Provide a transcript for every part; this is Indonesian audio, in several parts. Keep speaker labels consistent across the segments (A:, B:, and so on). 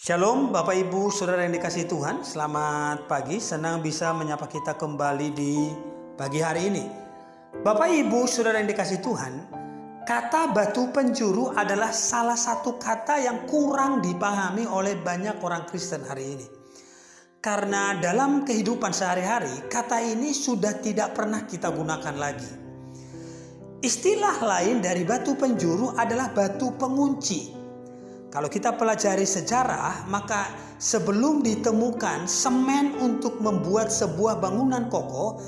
A: Shalom Bapak Ibu Saudara yang dikasihi Tuhan, selamat pagi, senang bisa menyapa kita kembali di pagi hari ini. Bapak Ibu Saudara yang dikasihi Tuhan, kata batu penjuru adalah salah satu kata yang kurang dipahami oleh banyak orang Kristen hari ini. Karena dalam kehidupan sehari-hari, kata ini sudah tidak pernah kita gunakan lagi. Istilah lain dari batu penjuru adalah batu pengunci. Kalau kita pelajari sejarah, maka sebelum ditemukan semen untuk membuat sebuah bangunan kokoh,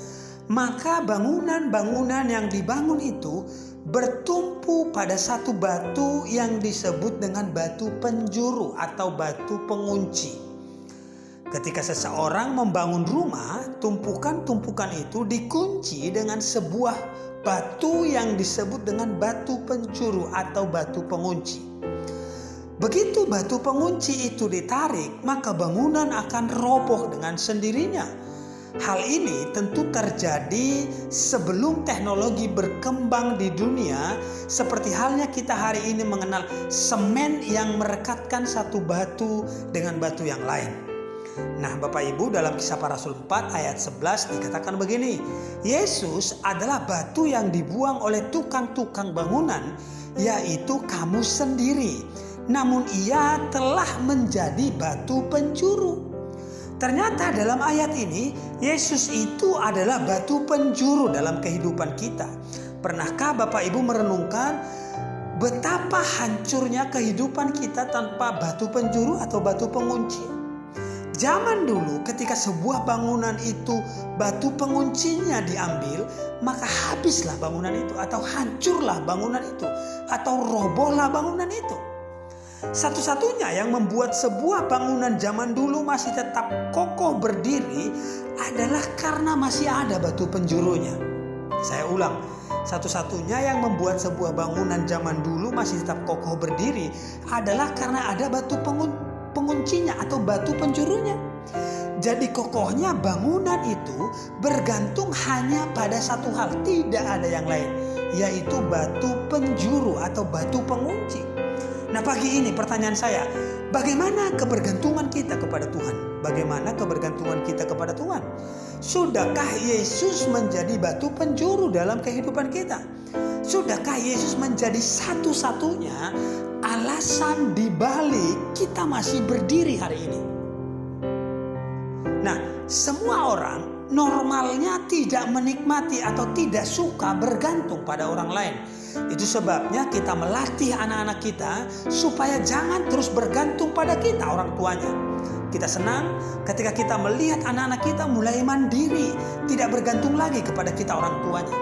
A: maka bangunan-bangunan yang dibangun itu bertumpu pada satu batu yang disebut dengan batu penjuru atau batu pengunci. Ketika seseorang membangun rumah, tumpukan-tumpukan itu dikunci dengan sebuah batu yang disebut dengan batu penjuru atau batu pengunci. Begitu batu pengunci itu ditarik, maka bangunan akan roboh dengan sendirinya. Hal ini tentu terjadi sebelum teknologi berkembang di dunia, seperti halnya kita hari ini mengenal semen yang merekatkan satu batu dengan batu yang lain. Nah Bapak Ibu, dalam Kisah Para Rasul 4 ayat 11 dikatakan begini, Yesus adalah batu yang dibuang oleh tukang-tukang bangunan, yaitu kamu sendiri. Namun ia telah menjadi batu penjuru. Ternyata dalam ayat ini Yesus itu adalah batu penjuru dalam kehidupan kita. Pernahkah Bapak Ibu merenungkan betapa hancurnya kehidupan kita tanpa batu penjuru atau batu pengunci? Zaman dulu ketika sebuah bangunan itu batu penguncinya diambil, maka habislah bangunan itu, atau hancurlah bangunan itu, atau robohlah bangunan itu. Satu-satunya yang membuat sebuah bangunan zaman dulu masih tetap kokoh berdiri adalah karena masih ada batu penjurunya. Saya ulang, satu-satunya yang membuat sebuah bangunan zaman dulu masih tetap kokoh berdiri adalah karena ada batu penguncinya atau batu penjurunya. Jadi kokohnya bangunan itu bergantung hanya pada satu hal, tidak ada yang lain, yaitu batu penjuru atau batu pengunci. Nah pagi ini pertanyaan saya, bagaimana kebergantungan kita kepada Tuhan? Bagaimana kebergantungan kita kepada Tuhan? Sudahkah Yesus menjadi batu penjuru dalam kehidupan kita? Sudahkah Yesus menjadi satu-satunya alasan dibalik kita masih berdiri hari ini? Nah, semua orang normalnya tidak menikmati atau tidak suka bergantung pada orang lain. Itu sebabnya kita melatih anak-anak kita supaya jangan terus bergantung pada kita, orang tuanya. Kita senang ketika kita melihat anak-anak kita mulai mandiri, tidak bergantung lagi kepada kita, orang tuanya.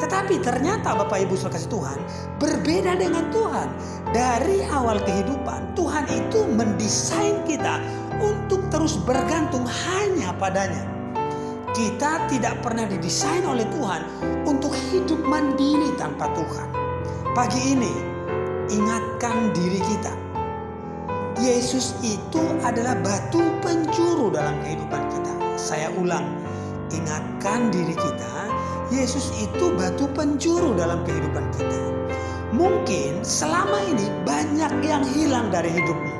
A: Tetapi ternyata Bapak Ibu saudara kasih Tuhan, berbeda dengan Tuhan. Dari awal kehidupan, Tuhan itu mendesain kita untuk terus bergantung hanya padanya. Kita tidak pernah didesain oleh Tuhan untuk hidup mandiri tanpa Tuhan. Pagi ini, ingatkan diri kita. Yesus itu adalah batu penjuru dalam kehidupan kita. Saya ulang, ingatkan diri kita. Yesus itu batu penjuru dalam kehidupan kita. Mungkin selama ini banyak yang hilang dari hidupmu.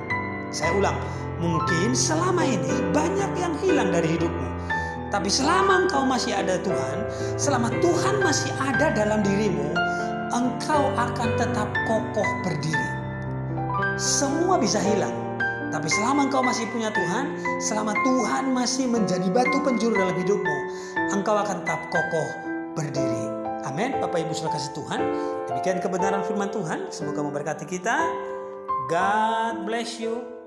A: Saya ulang, mungkin selama ini banyak yang hilang dari hidupmu. Tapi selama engkau masih ada Tuhan, selama Tuhan masih ada dalam dirimu, engkau akan tetap kokoh berdiri. Semua bisa hilang, tapi selama engkau masih punya Tuhan, selama Tuhan masih menjadi batu penjuru dalam hidupmu, engkau akan tetap kokoh berdiri. Amin. Bapak Ibu saudara kasih Tuhan, demikian kebenaran firman Tuhan. Semoga memberkati kita. God bless you.